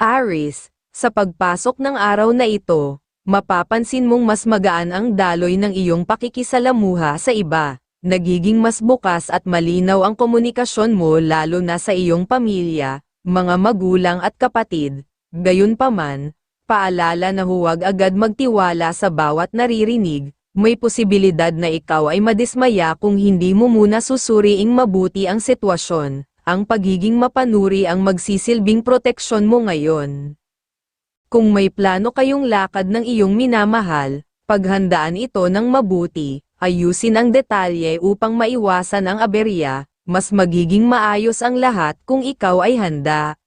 Aries, sa pagpasok ng araw na ito, mapapansin mong mas magaan ang daloy ng iyong pakikisalamuha sa iba. Nagiging mas bukas at malinaw ang komunikasyon mo lalo na sa iyong pamilya, mga magulang at kapatid. Gayunpaman, paalala na huwag agad magtiwala sa bawat naririnig. May posibilidad na ikaw ay madismaya kung hindi mo muna susuriing mabuti ang sitwasyon. Ang pagiging mapanuri ang magsisilbing proteksyon mo ngayon. Kung may plano kayong lakad ng iyong minamahal, paghandaan ito ng mabuti, ayusin ang detalye upang maiwasan ang aberya, mas magiging maayos ang lahat kung ikaw ay handa.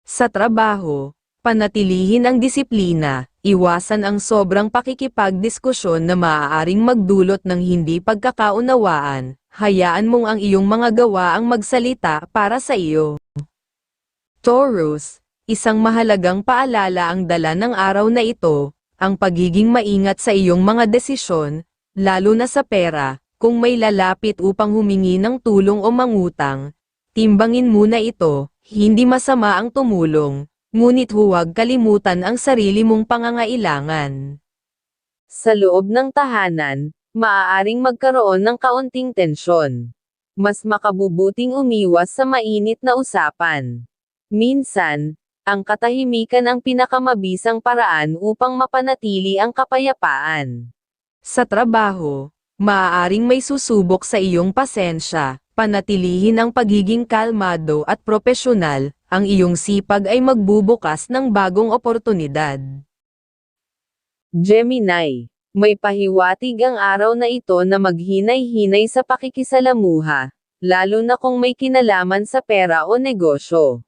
Sa trabaho, panatilihin ang disiplina, iwasan ang sobrang pakikipagdiskusyon na maaaring magdulot ng hindi pagkakaunawaan, hayaan mong ang iyong mga gawa ang magsalita para sa iyo. Taurus, isang mahalagang paalala ang dala ng araw na ito, ang pagiging maingat sa iyong mga desisyon, lalo na sa pera, kung may lalapit upang humingi ng tulong o mangutang, timbangin muna ito, hindi masama ang tumulong, ngunit huwag kalimutan ang sarili mong pangangailangan. Sa loob ng tahanan, maaaring magkaroon ng kaunting tensyon. Mas makabubuting umiwas sa mainit na usapan. Minsan, ang katahimikan ang pinakamabisang paraan upang mapanatili ang kapayapaan. Sa trabaho, maaaring may susubok sa iyong pasensya, panatilihin ang pagiging kalmado at propesyonal, ang iyong sipag ay magbubukas ng bagong oportunidad. Gemini, may pahiwatig ang araw na ito na maghinay-hinay sa pakikisalamuha, lalo na kung may kinalaman sa pera o negosyo.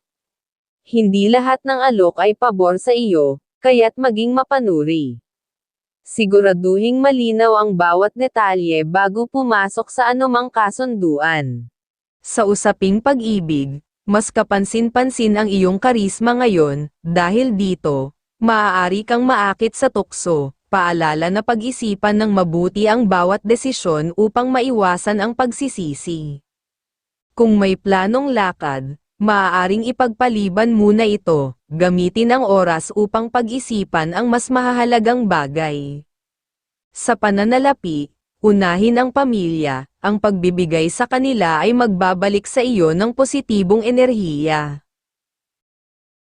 Hindi lahat ng alok ay pabor sa iyo, kaya't maging mapanuri. Siguraduhing malinaw ang bawat detalye bago pumasok sa anumang kasunduan. Sa usaping pag-ibig, mas kapansin-pansin ang iyong karisma ngayon, dahil dito, maaari kang maakit sa tukso. Paalala na pag-isipan ng mabuti ang bawat desisyon upang maiwasan ang pagsisisi. Kung may planong lakad, maaaring ipagpaliban muna ito, gamitin ang oras upang pag-isipan ang mas mahahalagang bagay. Sa pananalapi, unahin ang pamilya, ang pagbibigay sa kanila ay magbabalik sa iyo ng positibong enerhiya.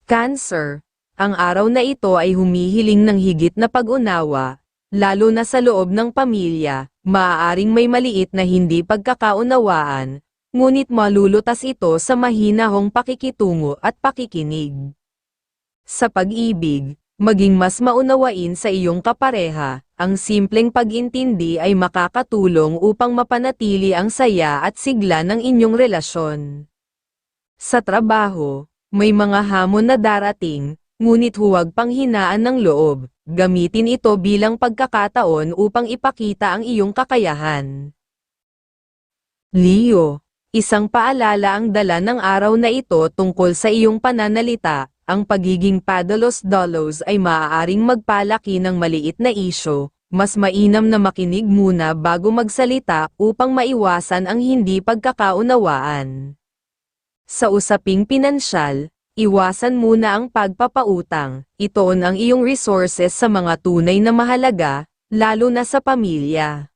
Cancer, ang araw na ito ay humihiling ng higit na pag-unawa, lalo na sa loob ng pamilya, maaaring may maliit na hindi pagkakaunawaan, ngunit malulutas ito sa mahinahong pakikitungo at pakikinig. Sa pag-ibig, maging mas maunawain sa iyong kapareha, ang simpleng pag-intindi ay makakatulong upang mapanatili ang saya at sigla ng inyong relasyon. Sa trabaho, may mga hamon na darating, ngunit huwag panghinaan ng loob, gamitin ito bilang pagkakataon upang ipakita ang iyong kakayahan. Leo, isang paalala ang dala ng araw na ito tungkol sa iyong pananalita, ang pagiging padalos-dalos ay maaaring magpalaki ng maliit na isyu, mas mainam na makinig muna bago magsalita upang maiwasan ang hindi pagkakaunawaan. Sa usaping pinansyal, iwasan muna ang pagpapautang, itoon ang iyong resources sa mga tunay na mahalaga, lalo na sa pamilya.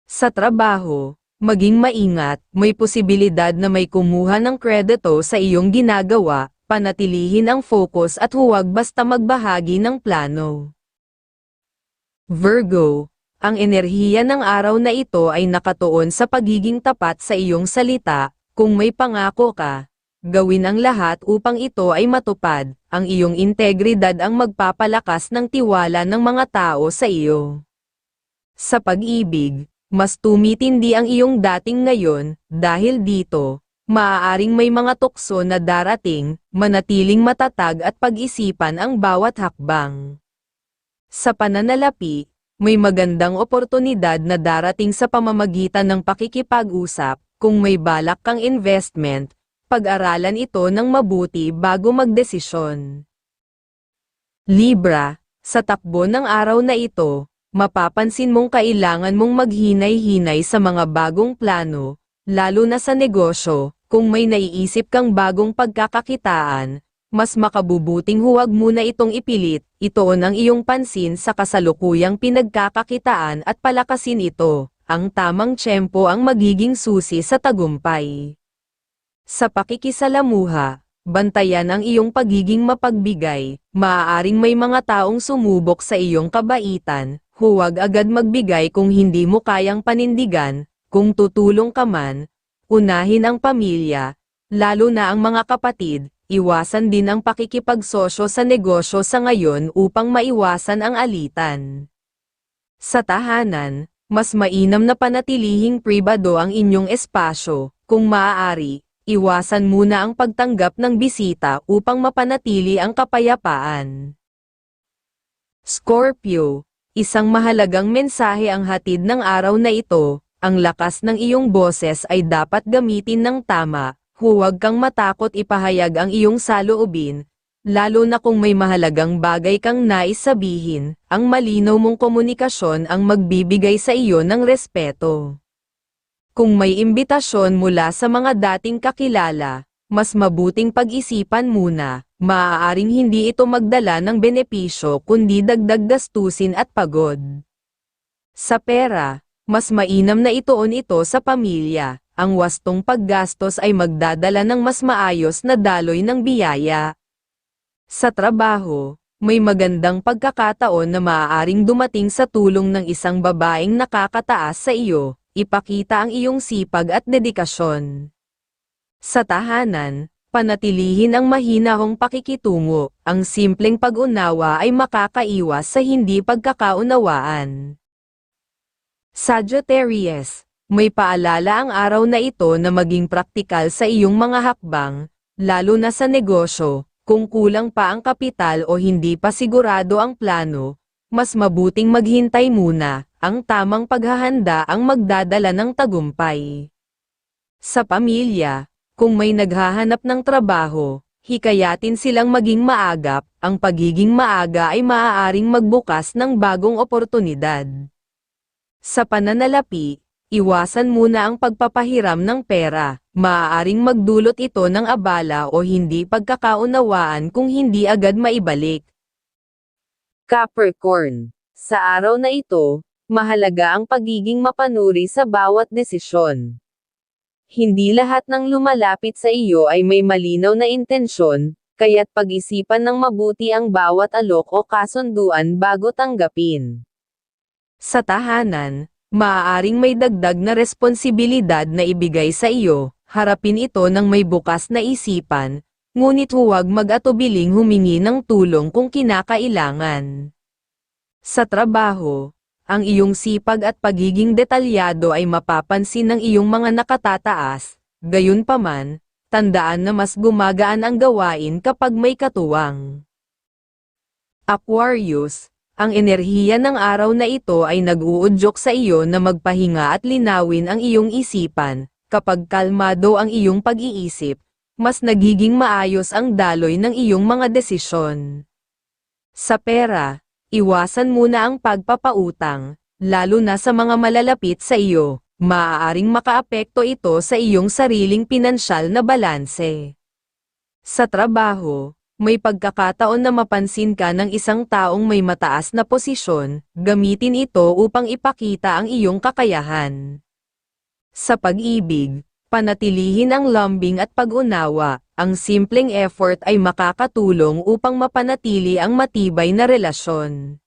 Sa trabaho, maging maingat, may posibilidad na may kumuha ng kredito sa iyong ginagawa, panatilihin ang focus at huwag basta magbahagi ng plano. Virgo, ang enerhiya ng araw na ito ay nakatuon sa pagiging tapat sa iyong salita, kung may pangako ka, gawin ang lahat upang ito ay matupad, ang iyong integridad ang magpapalakas ng tiwala ng mga tao sa iyo. Sa pag-ibig, mas tumitindi ang iyong dating ngayon, dahil dito, maaaring may mga tukso na darating, manatiling matatag at pag-isipan ang bawat hakbang. Sa pananalapi, may magandang oportunidad na darating sa pamamagitan ng pakikipag-usap, kung may balak kang investment, pag-aralan ito ng mabuti bago magdesisyon. Libra, sa takbo ng araw na ito, mapapansin mong kailangan mong maghinay-hinay sa mga bagong plano, lalo na sa negosyo, kung may naiisip kang bagong pagkakakitaan, mas makabubuting huwag muna itong ipilit, ituon ang iyong pansin sa kasalukuyang pinagkakakitaan at palakasin ito, ang tamang tiyempo ang magiging susi sa tagumpay. Sa pakikisalamuha, bantayan ang iyong pagiging mapagbigay, maaaring may mga taong sumubok sa iyong kabaitan, huwag agad magbigay kung hindi mo kayang panindigan, kung tutulong ka man, unahin ang pamilya, lalo na ang mga kapatid. Iwasan din ang pakikipagsosyo sa negosyo sa ngayon upang maiwasan ang alitan. Sa tahanan, mas mainam na panatilihing pribado ang inyong espasyo, kung maaari, iwasan muna ang pagtanggap ng bisita upang mapanatili ang kapayapaan. Scorpio, isang mahalagang mensahe ang hatid ng araw na ito, ang lakas ng iyong boses ay dapat gamitin ng tama. Huwag kang matakot ipahayag ang iyong saloobin, lalo na kung may mahalagang bagay kang nais sabihin, ang malinaw mong komunikasyon ang magbibigay sa iyo ng respeto. Kung may imbitasyon mula sa mga dating kakilala, mas mabuting pag-isipan muna, maaaring hindi ito magdala ng benepisyo kundi dagdag gastusin at pagod. Sa pera, mas mainam na ituon ito sa pamilya. Ang wastong paggastos ay magdadala ng mas maayos na daloy ng biyaya. Sa trabaho, may magandang pagkakataon na maaaring dumating sa tulong ng isang babaeng nakakataas sa iyo, ipakita ang iyong sipag at dedikasyon. Sa tahanan, panatilihin ang mahinahong pakikitungo, ang simpleng pag-unawa ay makakaiwas sa hindi pagkakaunawaan. Sagittarius, may paalala ang araw na ito na maging praktikal sa iyong mga hakbang, lalo na sa negosyo, kung kulang pa ang kapital o hindi pa sigurado ang plano, mas mabuting maghintay muna, ang tamang paghahanda ang magdadala ng tagumpay. Sa pamilya, kung may naghahanap ng trabaho, hikayatin silang maging maagap, ang pagiging maaga ay maaaring magbukas ng bagong oportunidad. Sa pananalapi, iwasan muna ang pagpapahiram ng pera, maaaring magdulot ito ng abala o hindi pagkakaunawaan kung hindi agad maibalik. Capricorn, sa araw na ito, mahalaga ang pagiging mapanuri sa bawat desisyon. Hindi lahat ng lumalapit sa iyo ay may malinaw na intensyon, kaya't pag-isipan ng mabuti ang bawat alok o kasunduan bago tanggapin. Sa tahanan, maaaring may dagdag na responsibilidad na ibigay sa iyo, harapin ito ng may bukas na isipan, ngunit huwag mag-atubiling humingi ng tulong kung kinakailangan. Sa trabaho, ang iyong sipag at pagiging detalyado ay mapapansin ng iyong mga nakatataas, gayunpaman, tandaan na mas gumagaan ang gawain kapag may katuwang. Aquarius, ang enerhiya ng araw na ito ay nag-uudyok sa iyo na magpahinga at linawin ang iyong isipan. Kapag kalmado ang iyong pag-iisip, mas nagiging maayos ang daloy ng iyong mga desisyon. Sa pera, iwasan muna ang pagpapautang, lalo na sa mga malalapit sa iyo. Maaaring makaapekto ito sa iyong sariling pinansyal na balanse. Sa trabaho, may pagkakataon na mapansin ka ng isang taong may mataas na posisyon, gamitin ito upang ipakita ang iyong kakayahan. Sa pag-ibig, panatilihin ang lambing at pag-unawa, ang simpleng effort ay makakatulong upang mapanatili ang matibay na relasyon.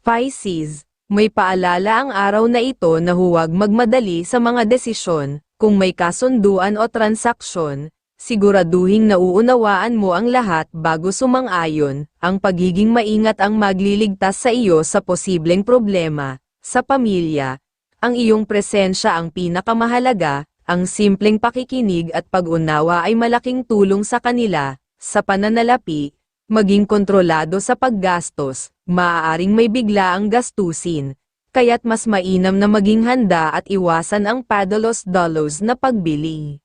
Pisces, may paalala ang araw na ito na huwag magmadali sa mga desisyon, kung may kasunduan o transaksyon, siguraduhing nauunawaan mo ang lahat bago sumang-ayon, ang pagiging maingat ang magliligtas sa iyo sa posibleng problema. Sa pamilya, ang iyong presensya ang pinakamahalaga, ang simpleng pakikinig at pag-unawa ay malaking tulong sa kanila. Sa pananalapi, maging kontrolado sa paggastos, maaaring may bigla ang gastusin, kaya't mas mainam na maging handa at iwasan ang padalos-dalos na pagbili.